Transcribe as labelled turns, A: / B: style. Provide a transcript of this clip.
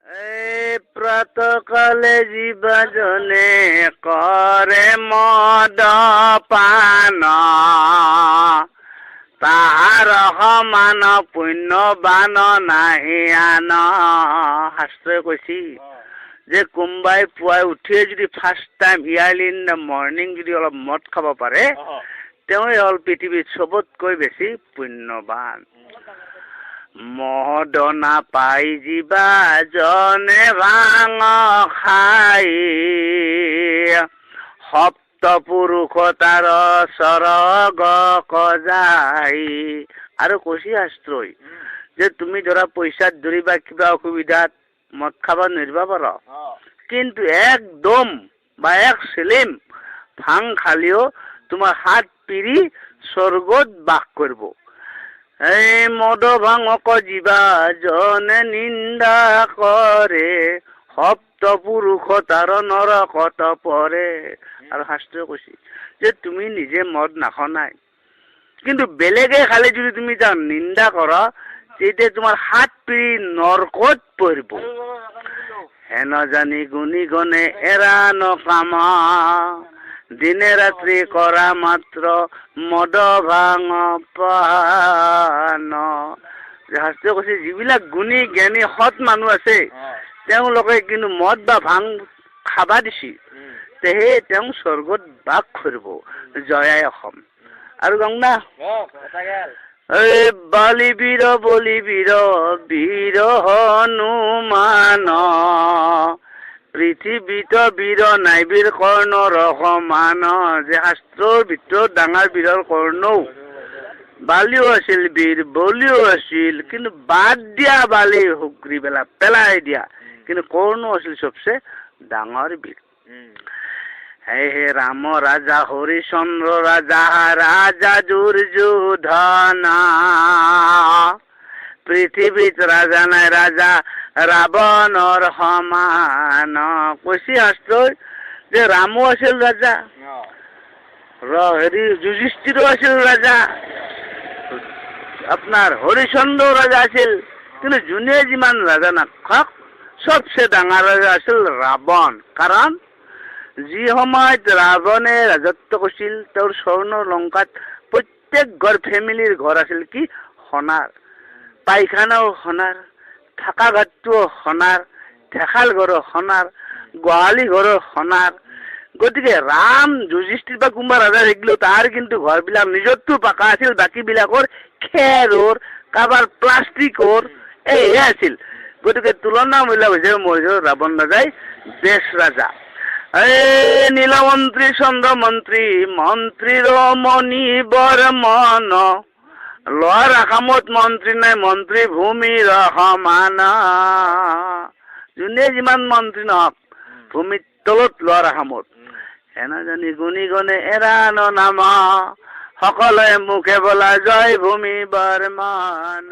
A: এই প্ৰাতকালে জীৱাজনে কৰে মদ পান, তাহাৰ সমান পুণ্যবান নাহি আন। শাস্ত্ৰই কৈছি যে কোনোবাই পুৱাই উঠিয়ে যদি first time yearly in the morning যদি অলপ মদ খাব পাৰে, তেওঁই হ'ল পৃথিৱীত চবতকৈ বেছি পুণ্যবান। মদ নাপাই জীৱাজনে ভাং খাই, সপ্ত পুৰুষ তাৰ স্বৰ্গ যায়। আৰু কৈছি শাস্ত্ৰই যে তুমি ধৰা পইচাত ধৰি বা কিবা অসুবিধাত মদ খাব নিৰ্বা পাৰ, কিন্তু একদম বা এক চিলিম ভাং খালিও তোমাৰ হাত পিৰি স্বৰ্গত বাস কৰিব। এই মদ ভাঙক জীৱাজনে নিন্দা কৰে, সপ্ত পুৰুষ তাৰ নৰকত পৰে। আৰু শাস্ত্ৰই কৈছে যে তুমি নিজে মদ নাখনাই, কিন্তু বেলেগে খালে যদি তুমি তাৰ নিন্দা কৰা, তেতিয়া তোমাৰ হাত পিৰি নৰকত পৰিব। হেন জানি গুণী গণে এৰা নকামা, দিনে ৰাত্ৰি কৰা মাত্ৰ মদ ভাং পান। শাস্ত্ৰই কৈছে যিবিলাক গুণী জ্ঞানী সৎ মানুহ আছে, তেওঁলোকে কিন্তু মদ বা ভাং খাবা দিছি, তেহে তেওঁ স্বৰ্গত বাস কৰিব। জয়াই অসম। আৰু গংনা এই বলিবীৰ বলিবীৰ বীৰ হনুমান, পৃথিৱীত বীৰ নাই বীৰ কৰ্ণৰ সমান। যে শাস্ত্ৰৰ ভিতৰত ডাঙৰ বীৰৰ কৰ্ণও, বালিও আছিল বীৰ, বলিও আছিল, কিন্তু বাদ দিয়া বালি হুকৰি পেলাই দিয়া, কিন্তু কৰ্ণ আছিল চবচে ডাঙৰ বীৰ। হে ৰাম ৰাজা হৰিচন্দ্ৰ ৰাজা ৰাজা দুৰ্যোধন, পৃথিৱীত ৰাজা নাই ৰাজা ৰাৱণৰ সমান। কৈছি শাস্ত্ৰই যে ৰামো আছিল ৰাজা, যুধিষ্ঠিৰো আছিল ৰাজা, আপোনাৰ হৰিচন্দ্ৰ ৰাজা আছিল, কিন্তু যোনে যিমান ৰাজা নাথাকক চবচে ডাঙৰ ৰাজা আছিল ৰাৱণ। কাৰণ যি সময়ত ৰাৱণে ৰাজত্ব কৰিছিল, তেওঁৰ স্বৰ্ণ লংকাত প্ৰত্যেক ঘৰ ফেমিলিৰ ঘৰ আছিল কি সোণাৰ, পায়খানাও সোণাৰ, থাকা ঘাটটোও সোণাৰ, ঢেকাল ঘৰো সোণাৰ, গোহালি ঘৰো সোণাৰ। গতিকে ৰাম যুধিষ্ঠিৰ বা কোনোবা ৰাজা থাকিলেও তাৰ কিন্তু ঘৰবিলাক নিজৰটো পাকা আছিল, বাকীবিলাকৰ খেৰৰ, কাৰোবাৰ প্লাষ্টিকৰ এয়ে আছিল। গতিকে তুলনামূলক হৈছে ৰাৱণ ৰাজাই বেষ্ট ৰাজা। এই নীলমন্ত্ৰী চন্দ্ৰমন্ত্ৰী মন্ত্ৰীৰ মণি বৰ্মন, লোৱাৰ আসামত মন্ত্ৰী নাই মন্ত্ৰী ভূমিৰ সমান। যোনে যিমান মন্ত্ৰী নহওক ভূমিৰ তলত লোৱাৰ আসামত। হেন জানি গুণী গণে এৰা নাম, সকলোৱে মুখে বোলা জয় ভূমি বৰ্মন।